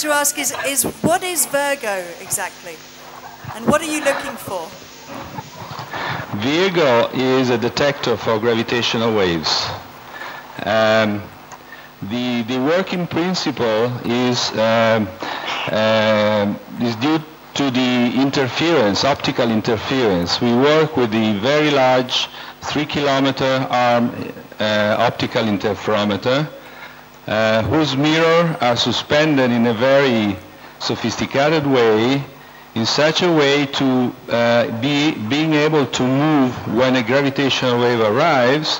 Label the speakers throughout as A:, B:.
A: want to ask is what is Virgo exactly? And what are you looking for?
B: Virgo is a detector for gravitational waves. The working principle is due to the interference, optical interference. We work with the very large 3-kilometer arm optical interferometer, whose mirrors are suspended in a very sophisticated way, in such a way to being able to move when a gravitational wave arrives,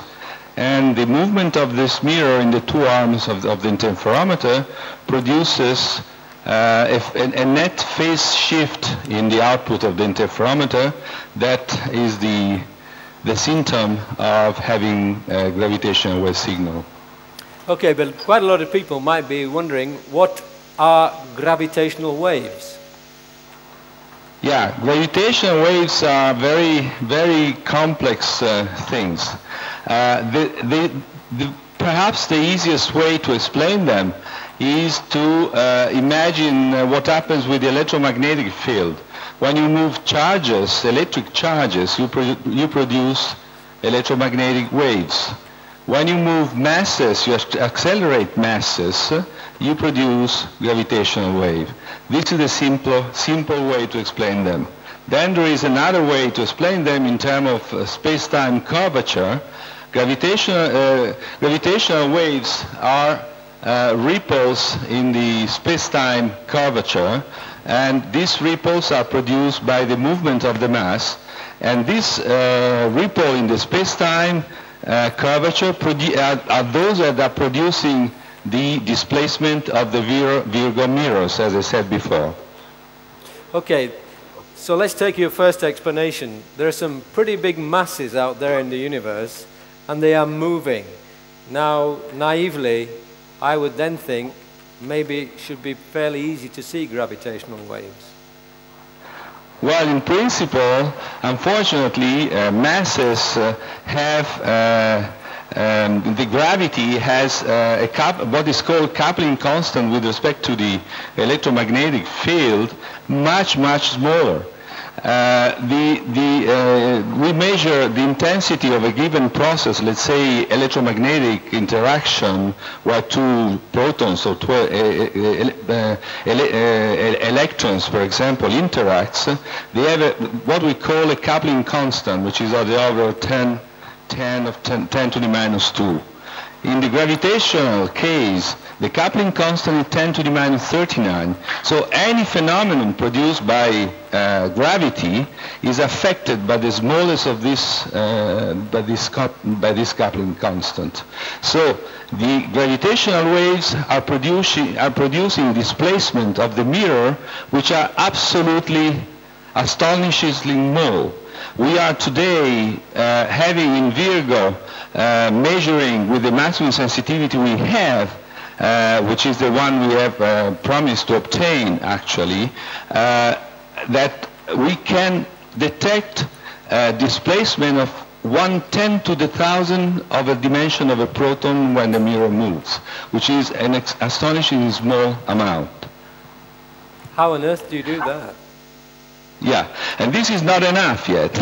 B: and the movement of this mirror in the two arms of the interferometer produces a net phase shift in the output of the interferometer. That is the symptom of having a gravitational wave signal.
C: Okay, but quite a lot of people might be wondering, what are gravitational waves?
B: Yeah, gravitational waves are very, very complex things. Perhaps the easiest way to explain them is to imagine what happens with the electromagnetic field. When you move charges, electric charges, you produce electromagnetic waves. When you move masses, you accelerate masses, you produce gravitational wave. This is the simple way to explain them. Then there is another way to explain them in terms of space-time curvature. Gravitational waves are ripples in the space-time curvature, and these ripples are produced by the movement of the mass. And this ripple in the space-time curvature are those that are producing the displacement of the Virgo mirrors, as I said before.
C: Okay, so let's take your first explanation. There are some pretty big masses out there in the universe, and they are moving. Now, naively, I would then think maybe it should be fairly easy to see gravitational waves.
B: Well, in principle, unfortunately, masses have, the gravity has what is called coupling constant with respect to the electromagnetic field, much, much smaller. We measure the intensity of a given process, let's say electromagnetic interaction, where two protons or electrons, for example, interacts. They have what we call a coupling constant, which is of the order of 10 to the minus 2. In the gravitational case, the coupling constant is 10 to the minus 39. So any phenomenon produced by gravity is affected by the smallness of this, by this coupling constant. So the gravitational waves are producing displacement of the mirror, which are absolutely astonishingly small. We are today having in Virgo, measuring with the maximum sensitivity we have, which is the one we have promised to obtain actually, that we can detect displacement of 1/10 to the 1,000 of a dimension of a proton when the mirror moves, which is an astonishingly small amount.
C: How on earth do you do that?
B: Yeah, and this is not enough yet.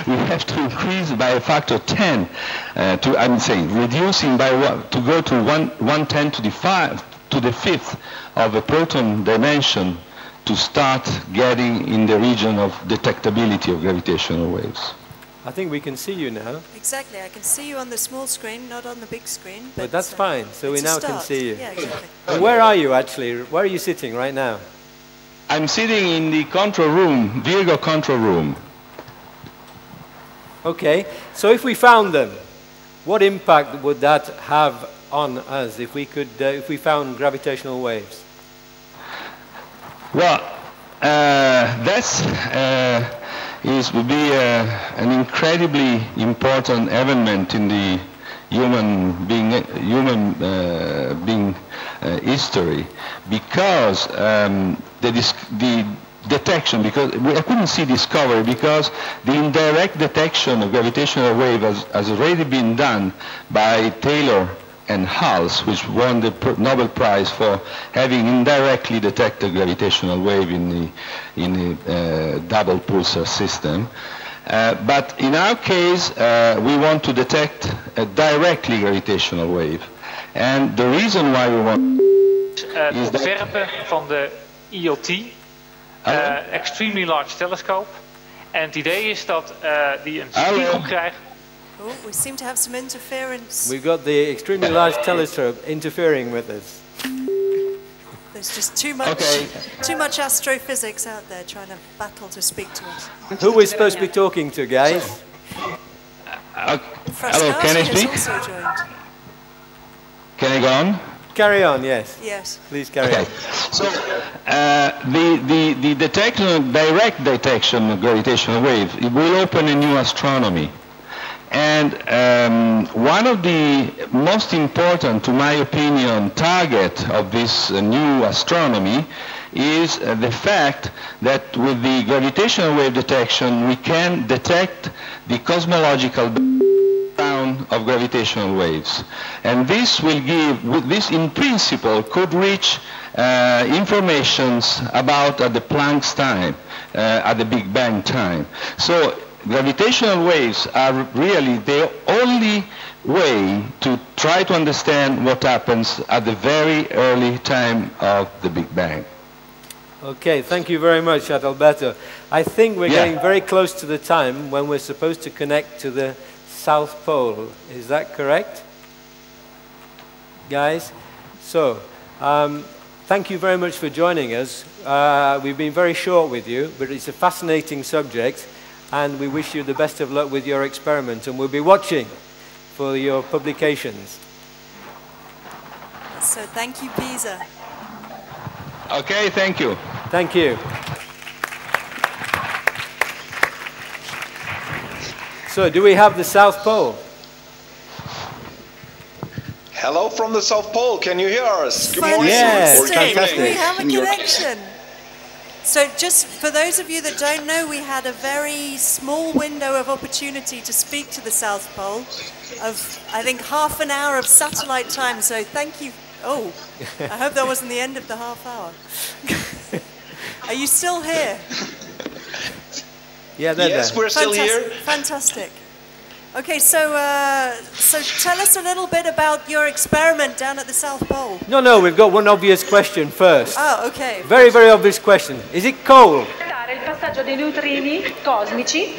B: We have to increase by a factor 10. I'm saying reducing by to go to 1/10 to the fifth of a proton dimension to start getting in the region of detectability of gravitational waves.
C: I think we can see you now.
A: Exactly, I can see you on the small screen, not on the big screen.
C: But that's fine, so we now can see you.
A: Yeah, exactly.
C: And where are you actually? Where are you sitting right now?
B: I'm sitting in the control room, Virgo control room.
C: Okay, so if we found them, what impact would that have on us if we could, if we found gravitational waves?
B: Well, would be an incredibly important element in the human being history, because the detection, because I couldn't see discovery, because the indirect detection of gravitational wave has already been done by Taylor and Hals, which won the Nobel Prize for having indirectly detected gravitational wave in the double pulsar system. But in our case, we want to detect a directly gravitational wave. And the reason why we want
D: is ontwerpen van de ELT, Extremely Large Telescope. En het idee is dat die een spiegel krijgt.
A: Oh, we seem to have some interference.
C: We've got the Extremely Large Telescope interfering with us.
A: There's just too much astrophysics out there trying to battle to speak to us.
C: Who are we supposed to be talking to, guys?
B: Hello, can I speak?
A: Also joined.
B: Can I go on?
C: Carry on, yes.
A: Yes.
C: Please carry on.
B: So the direct detection of gravitational waves, it will open a new astronomy. And one of the most important, to my opinion, target of this new astronomy is the fact that with the gravitational wave detection we can detect the cosmological background of gravitational waves. And this will give, this in principle could reach informations about the Planck's time, at the Big Bang time. So gravitational waves are really the only way to try to understand what happens at the very early time of the Big Bang.
C: Okay, thank you very much, Adalberto. I think we're getting very close to the time when we're supposed to connect to the South Pole. Is that correct, guys? So, thank you very much for joining us. We've been very short with you, but it's a fascinating subject, and we wish you the best of luck with your experiment, and we'll be watching for your publications.
A: So thank you, Pisa.
B: Okay, thank you.
C: Thank you. So, do we have the South Pole?
E: Hello from the South Pole. Can you hear us? Good morning.
C: Yes,
E: or good
C: fantastic.
E: evening.
A: We have a connection. So just for those of you that don't know, we had a very small window of opportunity to speak to the South Pole of, I think, half an hour of satellite time. So thank you. Oh, I hope that wasn't the end of the half hour. Are you still here?
C: Yeah, they're
E: Yes,
C: there.
E: we're still here.
A: Fantastic. Okay, so tell us a little bit about your experiment down at the South Pole.
C: No, we've got one obvious question first.
A: Oh, okay.
C: Very, very obvious question. Is it cold?
F: Il passaggio dei neutrini cosmici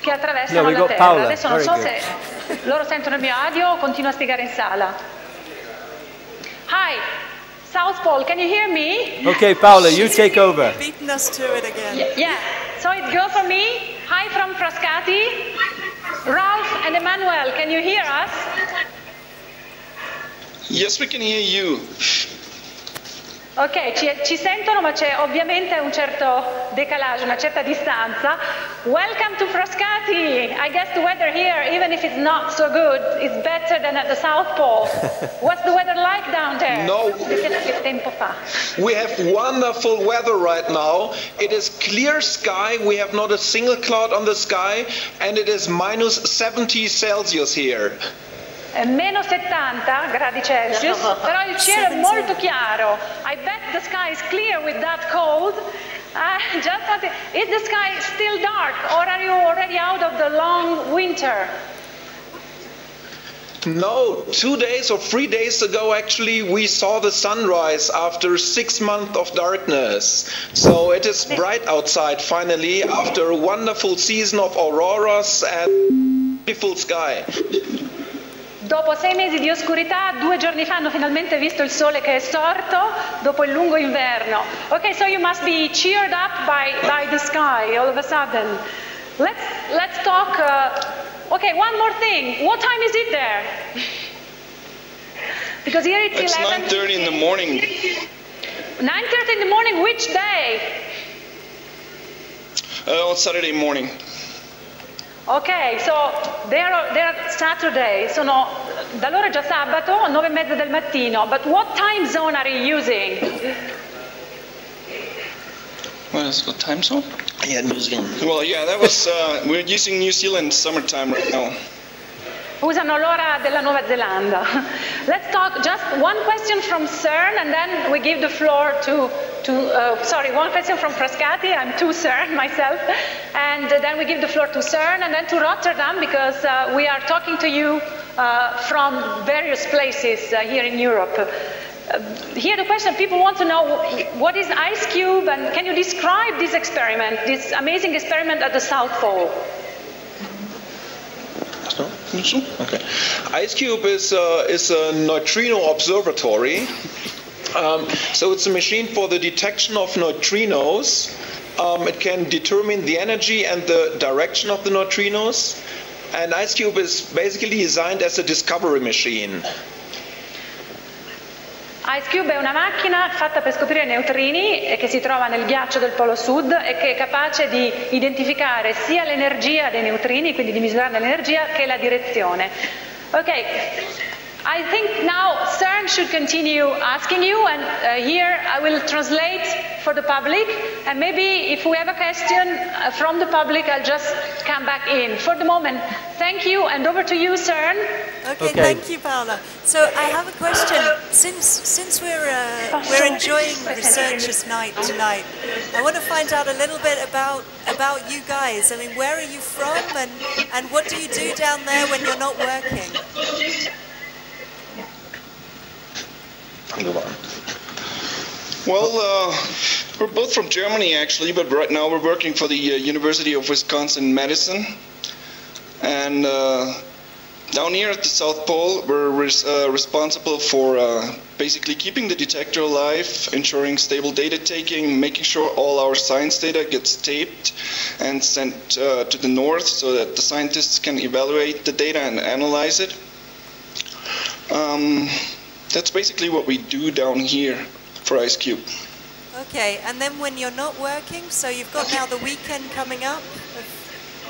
F: che attraversano
C: No, we
F: la
C: got
F: Terra.
C: Paola.
F: Adesso non
C: Very
F: so
C: good.
F: se loro sentono il mio audio o continuo a spiegare in sala. Hi, South Pole, can you hear me?
C: Okay, Paola, you take over.
A: Beaten us to it again.
F: Yeah, so it's go for me. Hi from Frascati. Ralph and Emmanuel, can you hear us?
E: Yes, we can hear you.
F: Ok, ci sentono, ma c'è ovviamente un certo decalage, una certa distanza. Welcome to Frascati. I guess the weather here, even if it's not so good, is better than at the South Pole. What's the weather like down there?
E: No.
F: Che tempo fa?
E: We have wonderful weather right now. It is clear sky. We have not a single cloud on the sky, and it is minus 70 Celsius here.
F: Meno 70 gradi Celsius, però il cielo è molto chiaro. I bet the sky is clear with that cold. Just wondering, is the sky still dark, or are you already out of the long winter?
E: No, 2 days or 3 days ago actually we saw the sunrise after 6 months of darkness. So it is bright outside finally after a wonderful season of auroras and beautiful sky.
F: Dopo 6 mesi di oscurità, 2 giorni fa hanno finalmente visto il sole che è sorto dopo il lungo inverno. Okay, so you must be cheered up by the sky all of a sudden. Let's talk. Okay, one more thing. What time is it there? Because here it's 11.
E: It's 9:30 in the morning.
F: 9:30 in the morning. Which day?
E: On Saturday morning.
F: Ok, so they're Saturday, da loro è già sabato, 9:30 del mattino, but what time zone are you using?
G: What time zone?
E: Yeah, New Zealand.
G: Well, yeah, that was, we're using New Zealand summertime right now.
F: Usano l'ora della Nuova Zelanda. Let's talk just one question from CERN, and then we give the floor to sorry, one question from Frascati. I'm to CERN myself. And then we give the floor to CERN and then to Rotterdam, because we are talking to you from various places here in Europe. Here the question, people want to know, what is IceCube, and can you describe this experiment, this amazing experiment at the South Pole?
E: Okay. IceCube is a neutrino observatory. So it's a machine for the detection of neutrinos. It can determine the energy and the direction of the neutrinos. And IceCube is basically designed as a discovery machine.
F: IceCube è una macchina fatta per scoprire neutrini e che si trova nel ghiaccio del Polo Sud e che è capace di identificare sia l'energia dei neutrini, quindi di misurare l'energia, che la direzione. Okay. I think now CERN should continue asking you, and here I will translate for the public, and maybe if we have a question from the public, I'll just come back in. For the moment, thank you, and over to you, CERN.
A: Okay, thank you, Paola. So I have a question. Since we're enjoying Researchers' Night tonight, I want to find out a little bit about you guys. I mean, where are you from, and what do you do down there when you're not working?
G: Well, we're both from Germany actually, but right now we're working for the University of Wisconsin-Madison. And down here at the South Pole, we're responsible for basically keeping the detector alive, ensuring stable data taking, making sure all our science data gets taped and sent to the north so that the scientists can evaluate the data and analyze it. That's basically what we do down here for IceCube.
A: Okay, and then when you're not working, so you've got now the weekend coming up.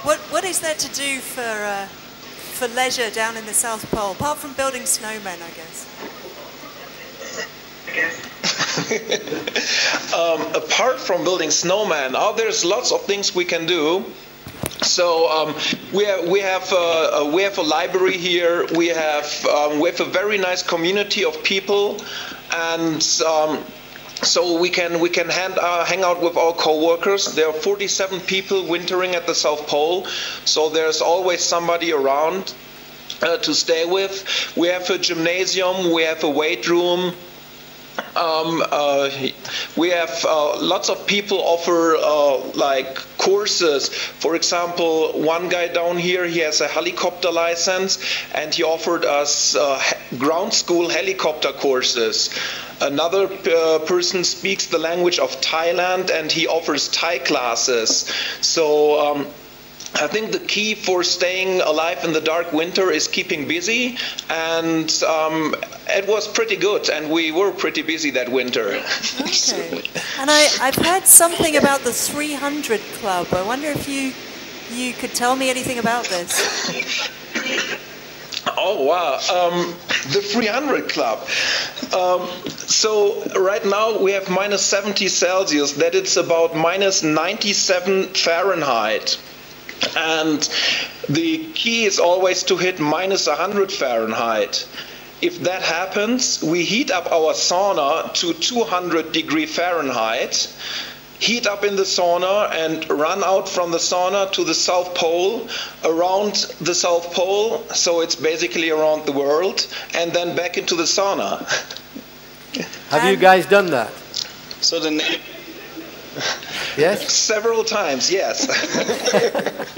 A: What is there to do for leisure down in the South Pole, apart from building snowmen, I guess?
E: Apart from building snowmen, there's lots of things we can do. So we have a library here. We have a very nice community of people, and so we can hang out with our co-workers. There are 47 people wintering at the South Pole, so there's always somebody around to stay with. We have a gymnasium. We have a weight room. We have lots of people offer like courses. For example, one guy down here, he has a helicopter license, and he offered us ground school helicopter courses. Another person speaks the language of Thailand, and he offers Thai classes. So I think the key for staying alive in the dark winter is keeping busy, and it was pretty good, and we were pretty busy that winter.
A: Okay. And I've heard something about the 300 Club. I wonder if you could tell me anything about this.
E: Oh, wow. The 300 Club. So right now we have minus 70 Celsius. That is about minus 97 Fahrenheit. And the key is always to hit minus 100 Fahrenheit. If that happens, we heat up our sauna to 200 degree Fahrenheit, heat up in the sauna, and run out from the sauna to the South Pole, around the South Pole, so it's basically around the world, and then back into the sauna.
C: Have you guys done that?
E: So
C: yes?
E: Several times, yes.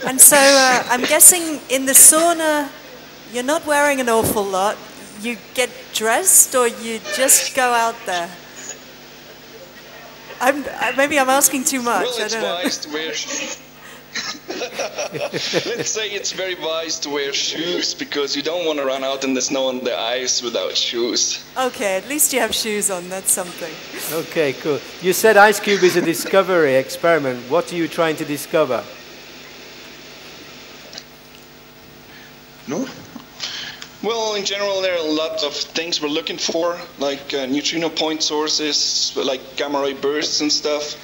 A: And so I'm guessing in the sauna, you're not wearing an awful lot. You get dressed, or you just go out there? Maybe I'm asking too much.
G: Well, it's wise to wear let's say it's very wise to wear shoes, because you don't want to run out in the snow on the ice without shoes.
A: Okay, at least you have shoes on. That's something.
C: Okay, cool. You said IceCube is a discovery experiment. What are you trying to discover?
G: No? Well, in general, there are a lot of things we're looking for, like neutrino point sources, like gamma ray bursts and stuff.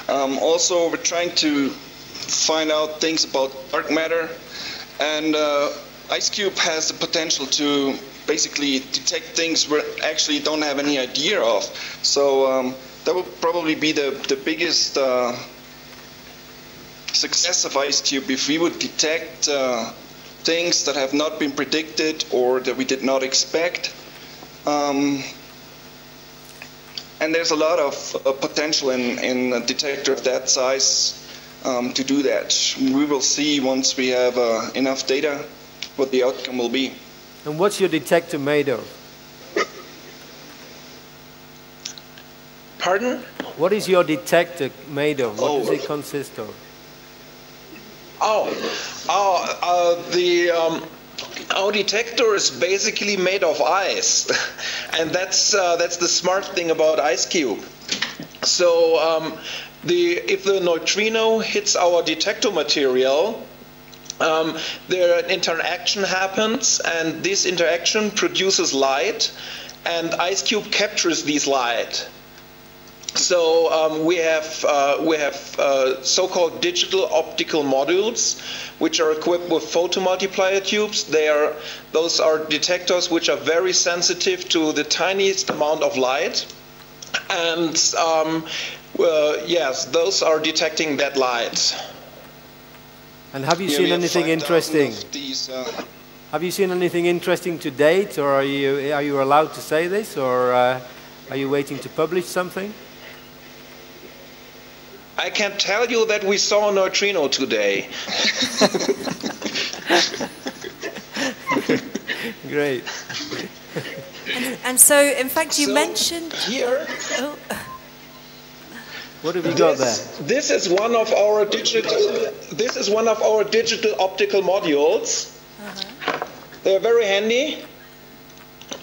G: Also, we're trying to find out things about dark matter, and IceCube has the potential to basically detect things we actually don't have any idea of. So that would probably be the biggest success of IceCube, if we would detect things that have not been predicted or that we did not expect. And there's a lot of potential in a detector of that size to do that. We will see once we have enough data what the outcome will be.
C: And what's your detector made of?
E: Pardon?
C: What is your detector made of? What does it consist of?
E: Our detector is basically made of ice, and that's the smart thing about IceCube. So if the neutrino hits our detector material, an interaction happens, and this interaction produces light, and IceCube captures these light. So we have so-called digital optical modules, which are equipped with photomultiplier tubes. Those are detectors which are very sensitive to the tiniest amount of light, and yes, those are detecting that light.
C: And have you seen anything interesting? Have you seen anything interesting to date, or are you allowed to say this, or are you waiting to publish something?
E: I can tell you that we saw a neutrino today.
C: Great.
A: And so, in fact, you mentioned
E: here.
A: Oh.
C: What have you got there?
E: This is one of our digital. This is one of our digital optical modules. They are very handy.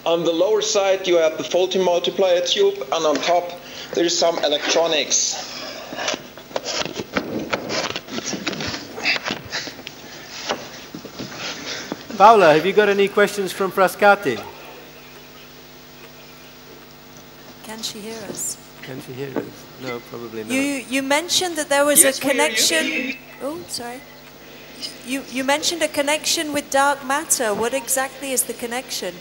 E: On the lower side, you have the photomultiplier tube, and on top, there is some electronics.
C: Paula, have you got any questions from Frascati?
A: Can she hear us?
C: Can she hear us? No, probably not.
A: You mentioned that there was a connection.
E: We hear you.
A: Oh, sorry. You mentioned a connection with dark matter. What exactly is the connection?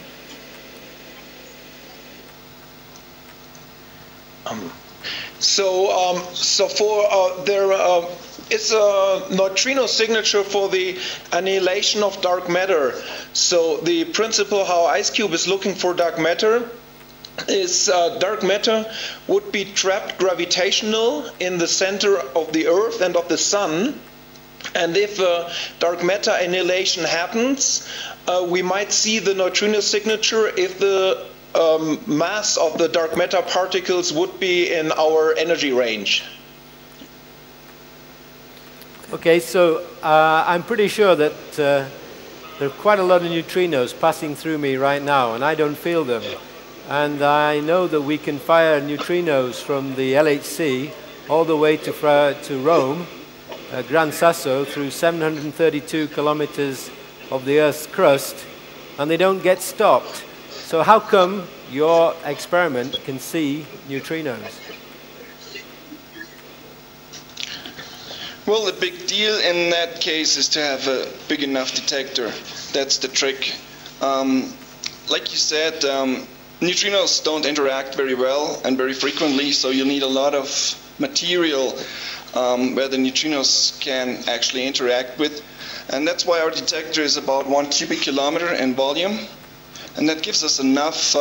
E: It's a neutrino signature for the annihilation of dark matter. So the principle how IceCube is looking for dark matter is dark matter would be trapped gravitational in the center of the Earth and of the Sun. And if dark matter annihilation happens, we might see the neutrino signature if the mass of the dark matter particles would be in our energy range.
C: Okay, so I'm pretty sure that there are quite a lot of neutrinos passing through me right now, and I don't feel them. And I know that we can fire neutrinos from the LHC all the way to Rome, Gran Sasso, through 732 kilometers of the Earth's crust, and they don't get stopped. So how come your experiment can see neutrinos?
G: Well, the big deal in that case is to have a big enough detector. That's the trick. Like you said, neutrinos don't interact very well and very frequently, so you need a lot of material where the neutrinos can actually interact with. And that's why our detector is about 1 cubic kilometer in volume. And that gives us enough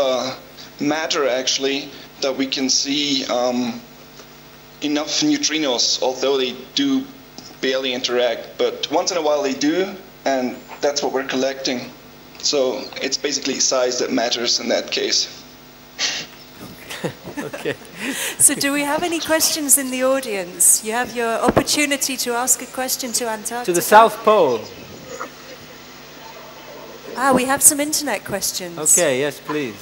G: matter, actually, that we can see enough neutrinos, although they do barely interact. But once in a while they do, and that's what we're collecting. So it's basically size that matters in that case.
C: Okay.
A: So do we have any questions in the audience? You have your opportunity to ask a question to Antarctica.
C: To the South Pole.
A: Ah, we have some internet questions.
C: Okay, yes, please.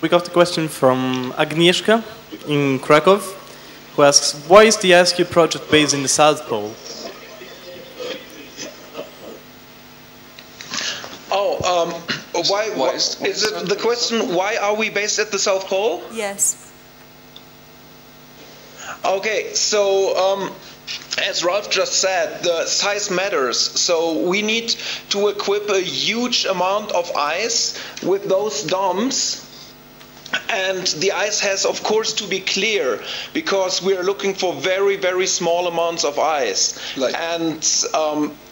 H: We got a question from Agnieszka in Krakow, who asks, why is the IceCube project based in the South Pole?
E: Why is it the question, why are we based at the South Pole?
A: Yes.
E: Okay, so as Ralph just said, the size matters. So we need to equip a huge amount of ice with those domes. And the ice has, of course, to be clear, because we are looking for very, very small amounts of ice. And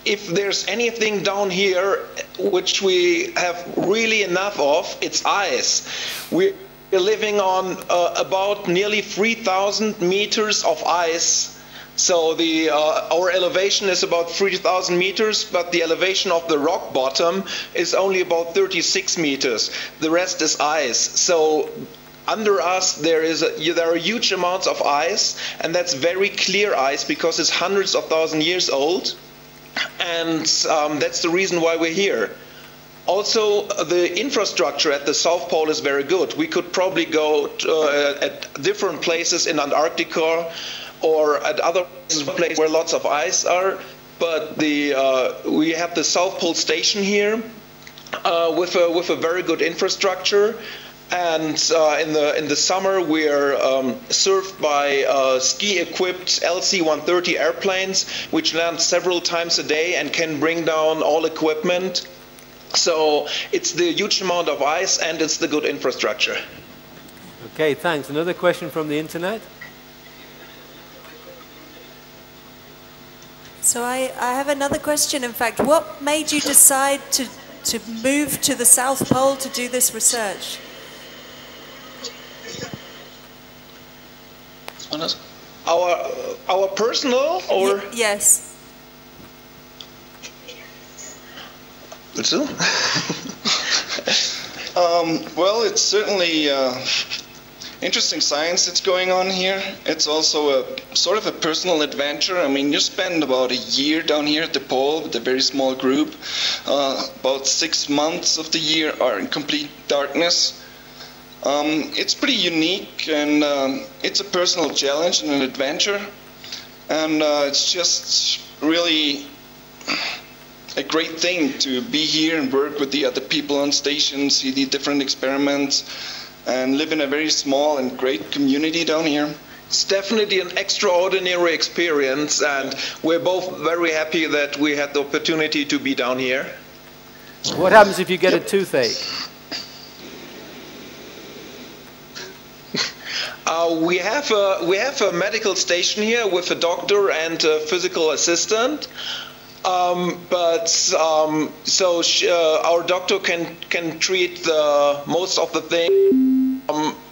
E: if there's anything down here which we have really enough of, it's ice. We're living on about nearly 3,000 meters of ice. So our elevation is about 3,000 meters, but the elevation of the rock bottom is only about 36 meters. The rest is ice. So under us there are huge amounts of ice, and that's very clear ice because it's hundreds of thousands years old, and that's the reason why we're here. Also, the infrastructure at the South Pole is very good. We could probably go at different places in Antarctica or at other places where lots of ice are, but we have the South Pole Station here with a very good infrastructure, and in the summer we are served by ski-equipped LC-130 airplanes, which land several times a day and can bring down all equipment. So it's the huge amount of ice and it's the good infrastructure.
C: Okay, thanks. Another question from the internet?
A: So I have another question, in fact. What made you decide to move to the South Pole to do this research?
E: Our personal or?
A: Yes.
G: Well, it's certainly interesting science that's going on here. It's also a sort of a personal adventure. I mean, you spend about a year down here at the pole with a very small group. About 6 months of the year are in complete darkness. It's pretty unique, and it's a personal challenge and an adventure. And it's just really a great thing to be here and work with the other people on station, see the different experiments, and live in a very small and great community down here.
E: It's definitely an extraordinary experience, and we're both very happy that we had the opportunity to be down here.
C: What happens if you get a toothache?
E: We have a medical station here with a doctor and a physical assistant. Our doctor can treat most of the things.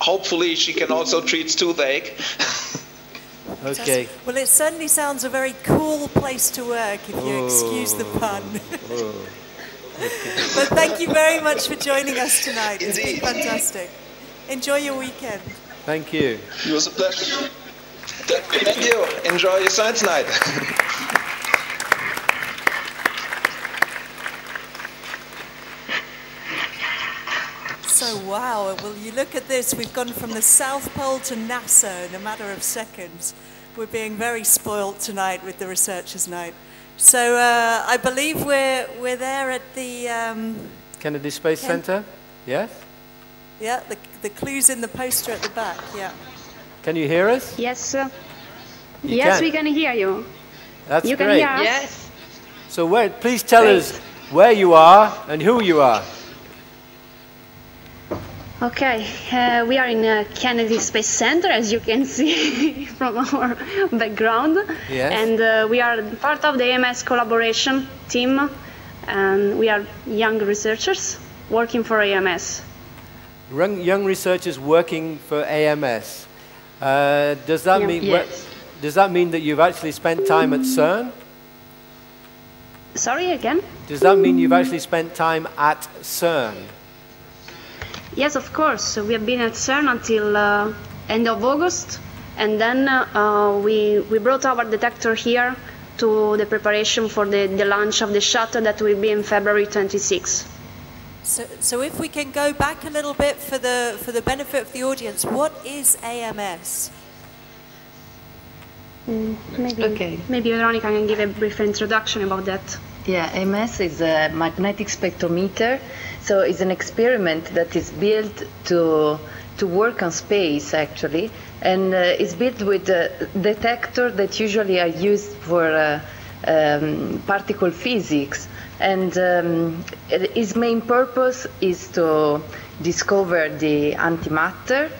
E: Hopefully she can also treat toothache.
C: Okay.
A: Well, it certainly sounds a very cool place to work, if you excuse the pun. But thank you very much for joining us tonight. It's been fantastic. Enjoy your weekend.
C: Thank you.
E: It was a pleasure. Thank you. Enjoy your science night.
A: So, wow, well, you look at this, we've gone from the South Pole to NASA in a matter of seconds. We're being very spoilt tonight with the Researchers' Night. So, I believe we're there at the...
C: Kennedy Space Center? Yes?
A: Yeah, the clue's in the poster at the back, yeah.
C: Can you hear us?
F: Yes.
C: Yes,
F: we can hear you.
C: That's
F: you
C: great.
F: Can hear us?
I: Yes.
C: So please tell us where you are and who you are.
F: Okay, we are in Kennedy Space Center, as you can see from our background.
C: Yes.
F: And we are part of the AMS collaboration team, and we are young researchers working for AMS.
C: Young researchers working for AMS. Does that mean?
F: Yes.
C: Does that mean that you've actually spent time at CERN?
F: Sorry, again?
C: Does that mean you've actually spent time at CERN?
F: Yes, of course. We have been at CERN until end of August, and then we brought our detector here to the preparation for the launch of the shuttle that will be in February 26.
A: So if we can go back a little bit for the benefit of the audience, what is AMS?
F: Maybe Veronica can give a brief introduction about that.
I: Yeah, AMS is a magnetic spectrometer. So it's an experiment that is built to work on space, actually, And it's built with a detector that usually are used for particle physics. And its main purpose is to discover the antimatter,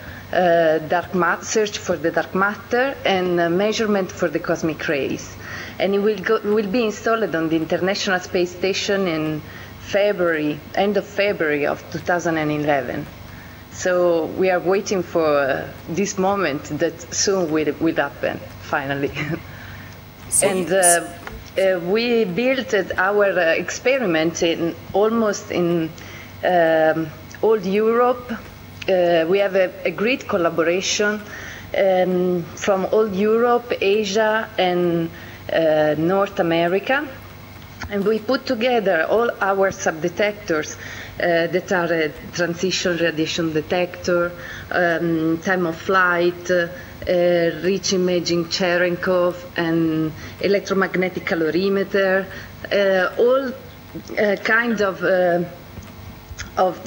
I: search for the dark matter, and measurement for the cosmic rays. And it will be installed on the International Space Station in February, end of February of 2011. So we are waiting for this moment that soon will happen, finally. And we built our experiment almost in all Europe. We have a great collaboration from all Europe, Asia, and North America. And we put together all our subdetectors that are a transition radiation detector, time of flight, rich imaging Cherenkov, and electromagnetic calorimeter, all kind of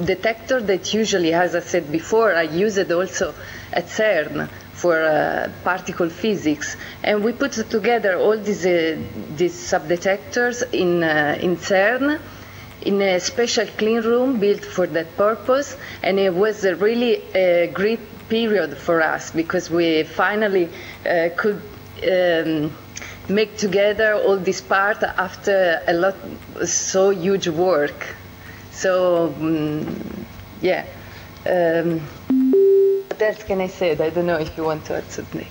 I: detector that usually, as I said before, are used also at CERN for particle physics. And we put together all these subdetectors in CERN in a special clean room built for that purpose. And it was really a great period for us because we finally could make together all this part after so huge work. So, yeah. What else can I say? I don't know if you want to add something.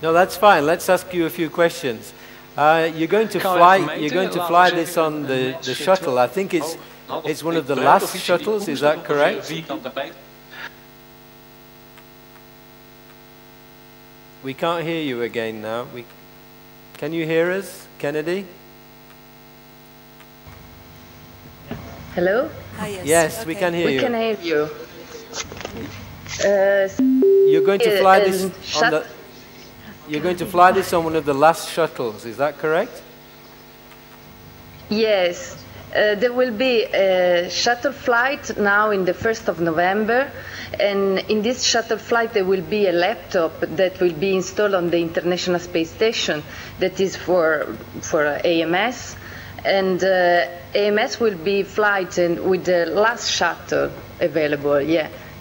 C: No, that's fine. Let's ask you a few questions. You're going to fly this on the shuttle. I think it's one of the last shuttles. Is that correct? We can't hear you again now. Can you hear us, Kennedy?
I: Hello?
C: Yes,
A: okay.
C: we can hear you.
I: We can hear you.
C: You're going to fly this on the. You're going to fly this on one of the last shuttles. Is that correct?
I: Yes. There will be a shuttle flight now in the 1st of November, and in this shuttle flight there will be a laptop that will be installed on the International Space Station that is for AMS, and AMS will be flight with the last shuttle available,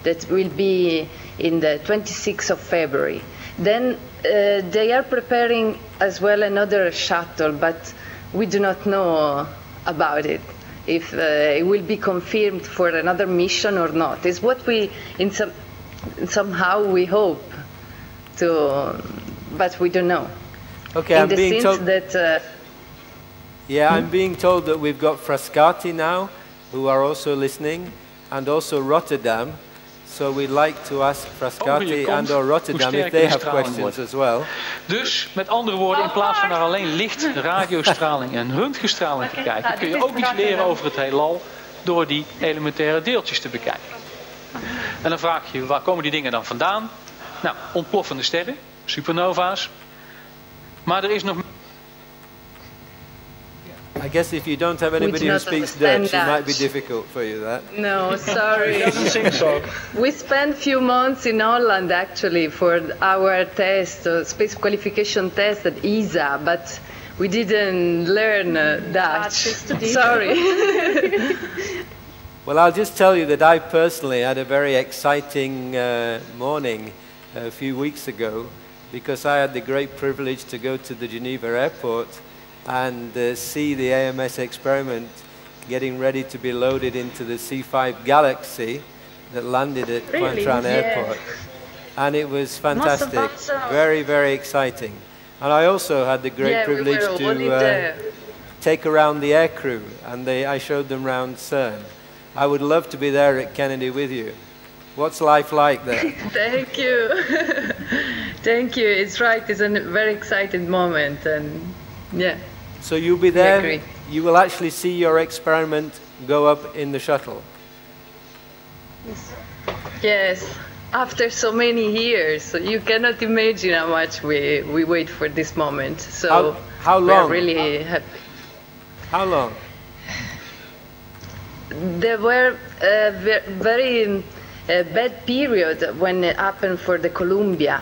I: that will be in the 26th of February. Then they are preparing as well another shuttle, but we do not know about it, if it will be confirmed for another mission or not. It's what we, somehow we hope to, but we don't know.
C: Okay, I'm being told that. I'm being told that we've got Frascati now, who are also listening, and also Rotterdam. So we'd like to ask Frascati and or Rotterdam if they have questions as well.
D: Dus, met andere woorden, in plaats van naar alleen licht, radiostraling en röntgenstraling te kijken, kun je ook iets leren over het heelal door die elementaire deeltjes te bekijken. En dan vraag je, waar komen die dingen dan vandaan? Nou, ontploffende sterren, supernova's. Maar er is nog...
C: I guess if you don't have anybody who speaks Dutch, it might be difficult for you, that.
I: No, sorry.
D: Doesn't seem so.
I: We spent a few months in Holland, actually, for our test, space qualification test at ESA, but we didn't learn Dutch. Sorry.
C: Well, I'll just tell you that I personally had a very exciting morning a few weeks ago, because I had the great privilege to go to the Geneva airport and see the AMS experiment getting ready to be loaded into the C5 Galaxy that landed at Pointran Airport. And it was fantastic, very, very exciting. And I also had the great privilege to take around the aircrew, and I showed them around CERN. I would love to be there at Kennedy with you. What's life like there?
I: Thank you. Thank you. It's right. It's a very exciting moment, and yeah.
C: So you'll be there, you will actually see your experiment go up in the shuttle?
I: Yes, after so many years, so you cannot imagine how much we wait for this moment. So
C: how long?
I: We're really happy.
C: How long?
I: There were very bad period when it happened for the Columbia,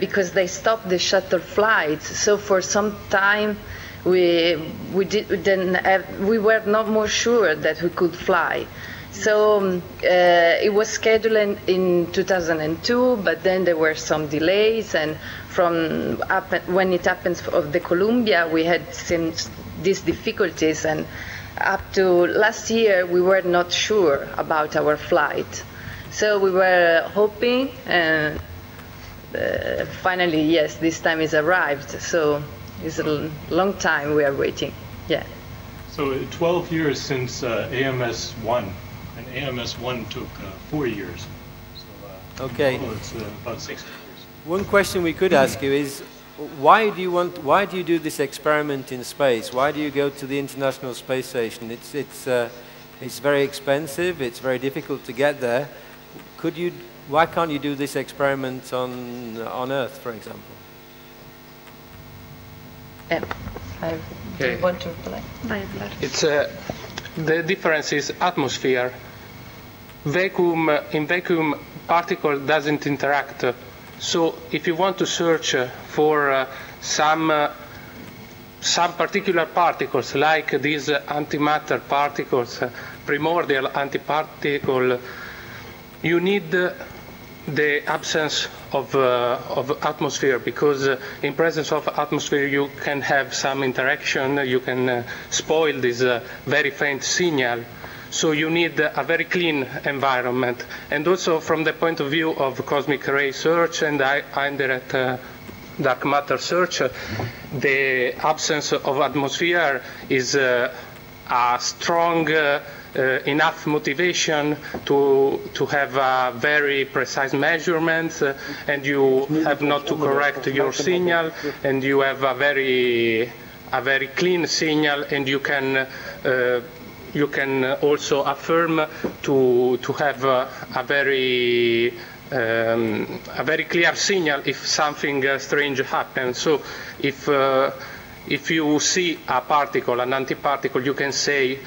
I: because they stopped the shuttle flights. So for some time, we were not more sure that we could fly. So it was scheduled in 2002, but then there were some delays, and when it happens of the Columbia, we had these difficulties, and up to last year, we were not sure about our flight. So we were hoping, and finally, yes, this time is arrived. So it's a long time we are waiting. Yeah.
J: So 12 years since AMS-1, and AMS-1 took 4 years. So
C: okay.
J: It's about 60 years.
C: One question we could ask you is, why do you do this experiment in space? Why do you go to the International Space Station? It's very expensive. It's very difficult to get there. Why can't you do this experiment on Earth, for example?
I: I want to reply.
K: It's the difference is atmosphere. In vacuum, particle doesn't interact. So if you want to search for some particular particles, like these antimatter particles, primordial antiparticle, you need the absence of atmosphere, because in presence of atmosphere you can have some interaction, you can spoil this very faint signal. So you need a very clean environment. And also from the point of view of cosmic ray search and indirect dark matter search, the absence of atmosphere is a strong enough motivation to have very precise measurements, and you have not to correct your signal, and you have a very clean signal, and you can also affirm to have a very clear signal if something strange happens. So if you see a particle, an antiparticle, you can say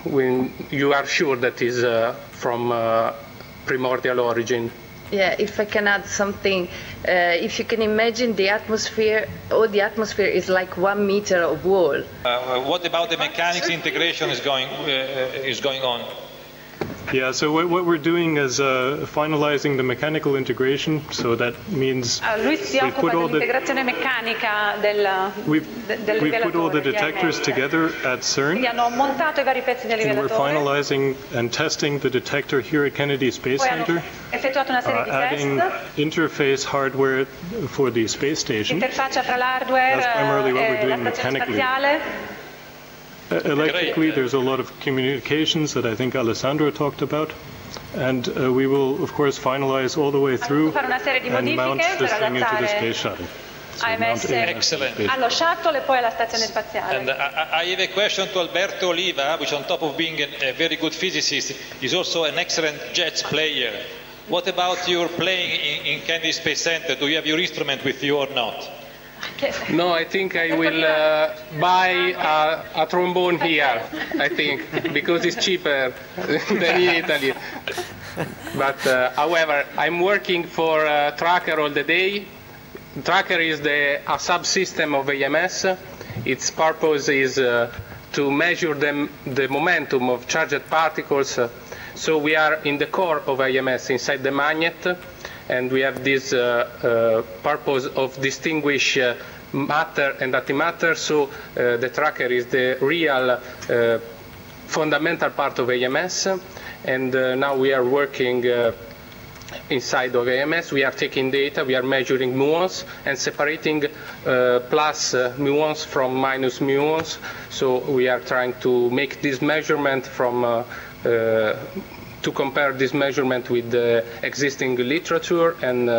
K: when you are sure that is from primordial origin.
I: Yeah, if I can add something, if you can imagine the atmosphere, all the atmosphere is like 1 meter of wall.
L: What about the mechanics integration is going on?
J: Yeah, so what we're doing is finalizing the mechanical integration, so that means
F: lui si occupa dell'integrazione meccanica
J: we've put all the detectors together at CERN.
F: Hanno montato I vari pezzi del
J: And we're
F: rivelatore.
J: finalizing and testing the detector here at Kennedy Space Center,
F: Effettuato una serie di
J: adding
F: test,
J: interface hardware for the space station.
F: interfaccia fra l'hardware
J: That's primarily what we're
F: e la
J: doing
F: stazione
J: mechanically.
F: spaziale.
J: Electrically, there's a lot of communications that I think Alessandro talked about. And we will, of course, finalize all the way through
F: Fare una serie di
J: and mount
F: modifiche
J: this
F: per
J: thing into the
F: adattare
J: space shuttle. So mount
F: AMS
J: it.
F: allo shuttle e poi alla stazione spaziale.
L: And I have a question to Alberto Oliva, which on top of being a very good physicist, is also an excellent jazz player. What about your playing in Kennedy Space Center? Do you have your instrument with you or not?
K: No, I think I will buy a trombone here, I think, because it's cheaper than in Italy. But however, I'm working for Tracker all the day. Tracker is a subsystem of AMS. Its purpose is to measure the momentum of charged particles. So we are in the core of AMS, inside the magnet, and we have this purpose of distinguish matter and antimatter. So the tracker is the real fundamental part of AMS, and now we are working inside of AMS. We are taking data, we are measuring muons and separating plus muons from minus muons. So we are trying to make this measurement from to compare this measurement with the existing literature and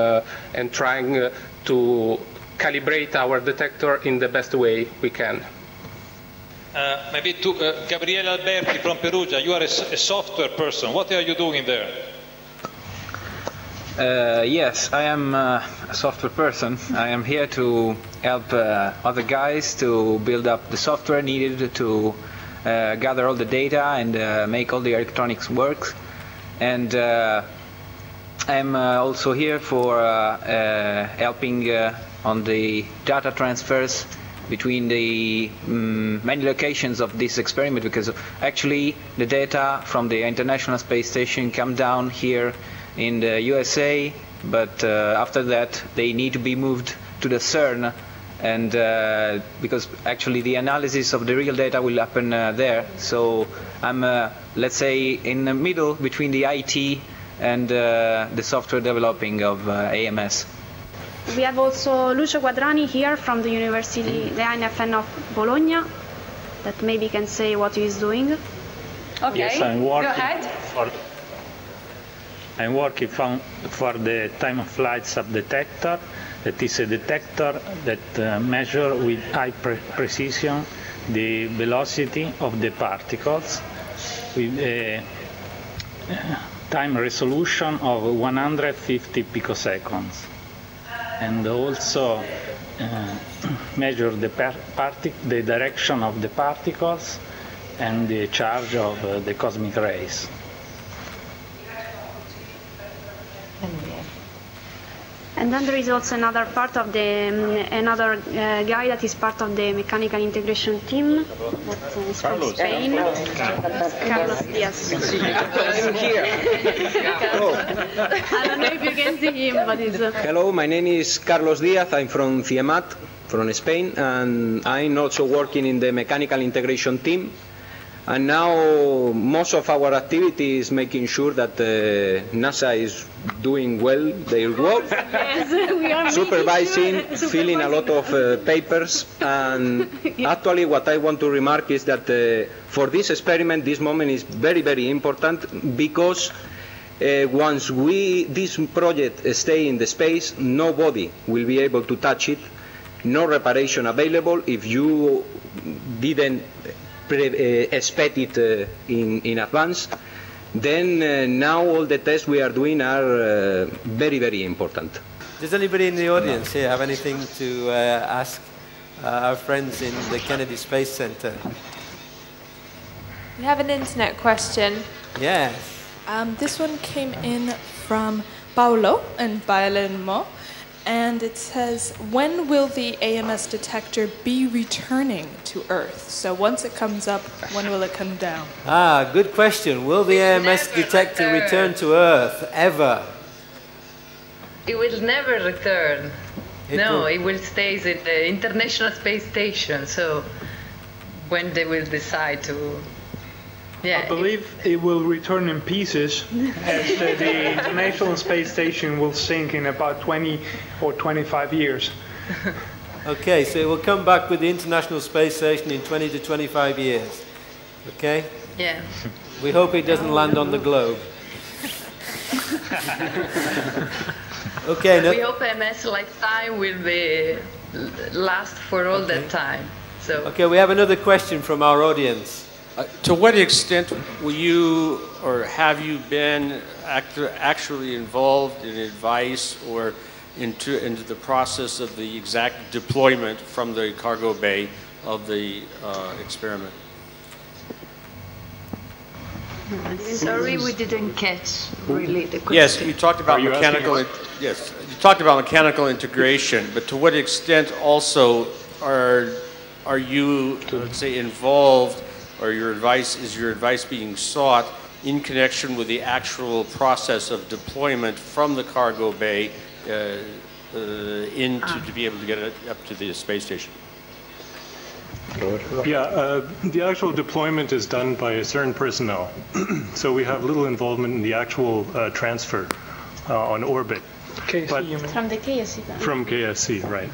K: trying to calibrate our detector in the best way we can.
L: Maybe to Gabriele Alberti from Perugia, you are a software person. What are you doing there?
M: Yes, I am a software person. I am here to help other guys to build up the software needed to gather all the data and make all the electronics work. And I'm also here for helping on the data transfers between the many locations of this experiment, because actually the data from the International Space Station come down here in the USA, but after that they need to be moved to the CERN, and because actually the analysis of the real data will happen there. So I'm, let's say, in the middle between the IT and the software developing of AMS.
F: We have also Lucio Quadrani here from the University, the INFN of Bologna, that maybe can say what he is doing. Okay,
N: yes, I'm working.
F: Go ahead.
N: I'm working for the time-of-flight subdetector. That is a detector that measures with high precision the velocity of the particles with a time resolution of 150 picoseconds. And also measure the direction of the particles and the charge of the cosmic rays.
F: And then there is also another part of the another guy that is part of the mechanical integration team that is from Spain. Carlos Diaz. I don't know if you can see him, but he's.
O: Hello, my name is Carlos Diaz. I'm from CIEMAT, from Spain, and I'm also working in the mechanical integration team. And now most of our activity is making sure that NASA is doing well their work,
F: Yes, we are
O: supervising,
F: sure.
O: filling a lot of papers. And actually what I want to remark is that for this experiment, this moment is very, very important, because once this project stay in the space, nobody will be able to touch it, no reparation available if you didn't expect it in advance. Then now all the tests we are doing are very, very important.
C: Does anybody in the audience here have anything to ask our friends in the Kennedy Space Center?
P: We have an internet question.
C: Yes.
P: This one came in from Paolo in Palermo, and it says, when will the AMS detector be returning to Earth? So once it comes up, when will it come down?
C: Ah, good question. Will the AMS detector return to Earth ever?
I: It will never return. It will stay at the International Space Station. So when they will decide to...
J: I believe it will return in pieces, as the International Space Station will sink in about 20 or 25 years.
C: Okay, so it will come back with the International Space Station in 20 to 25 years. Okay?
I: Yeah.
C: We hope it doesn't land on the globe. Okay.
I: We hope MS lifetime will be last for all that time. So.
C: Okay, we have another question from our audience.
Q: To what extent will you, or have you been actually involved in advice or into the process of the exact deployment from the cargo bay of the experiment?
I: Sorry, we didn't catch really the question.
Q: Yes, you talked about mechanical. Yes, you talked about mechanical integration, but to what extent also are you, let's say, involved, or your advice being sought in connection with the actual process of deployment from the cargo bay to be able to get it up to the space station?
J: Yeah, the actual deployment is done by CERN personnel. So we have little involvement in the actual transfer on orbit.
F: From the KSC.
J: From KSC, right.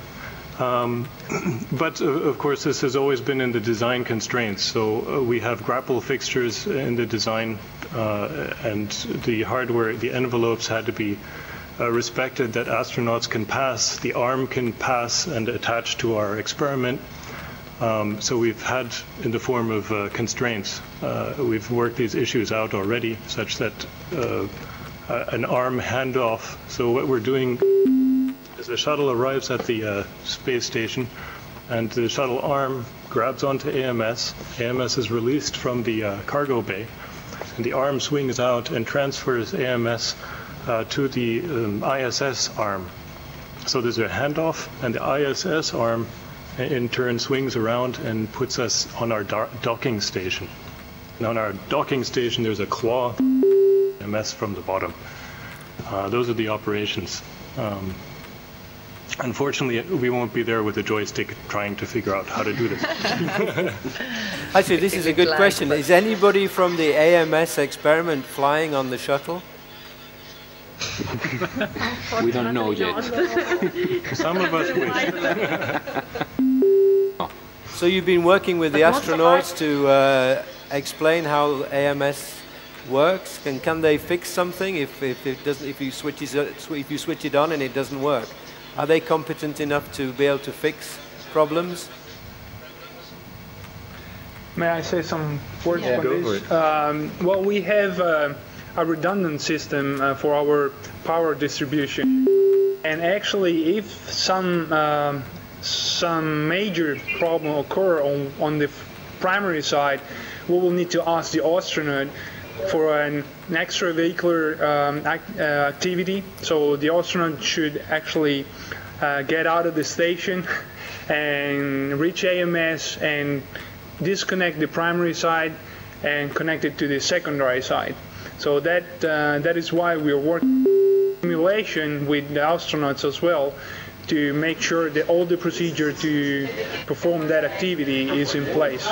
J: But of course, this has always been in the design constraints. So we have grapple fixtures in the design, and the hardware, the envelopes had to be respected that astronauts can pass, the arm can pass and attach to our experiment. So we've had, in the form of constraints, we've worked these issues out already, such that an arm handoff. So what we're doing is the shuttle arrives at the space station, and the shuttle arm grabs onto AMS. AMS is released from the cargo bay, and the arm swings out and transfers AMS to the ISS arm. So there's a handoff, and the ISS arm in turn swings around and puts us on our docking station. And on our docking station, there's a claw AMS from the bottom. Those are the operations. Unfortunately, we won't be there with a joystick trying to figure out how to do this.
C: Actually, this is a good question. Is anybody from the AMS experiment flying on the shuttle?
M: We don't know yet.
J: Some of us wish.
C: So you've been working with the astronauts to explain how AMS works, and can they fix something if you switch it on and it doesn't work? Are they competent enough to be able to fix problems?
R: May I say some words on this? Well, we have a redundant system for our power distribution, and actually, if some major problem occur on the primary side, we will need to ask the astronaut for an extravehicular activity. So the astronaut should actually get out of the station and reach AMS and disconnect the primary side and connect it to the secondary side. So that is why we are working simulation with the astronauts as well, to make sure that all the procedure to perform that activity is in place.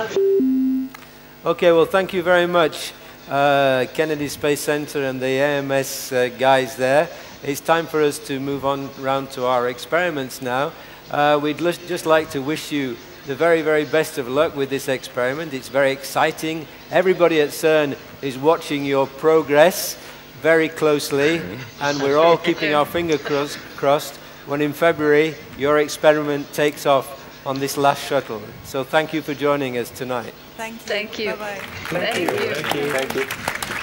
C: Okay, well, thank you very much, Kennedy Space Center and the AMS guys there. It's time for us to move on around to our experiments now. We'd just like to wish you the very, very best of luck with this experiment. It's very exciting. Everybody at CERN is watching your progress very closely, and we're all keeping our fingers crossed when in February your experiment takes off on this last shuttle. So thank you for joining us tonight.
A: Thank you.
I: Thank you.
A: Bye-bye.
I: Thank you.
R: Thank you.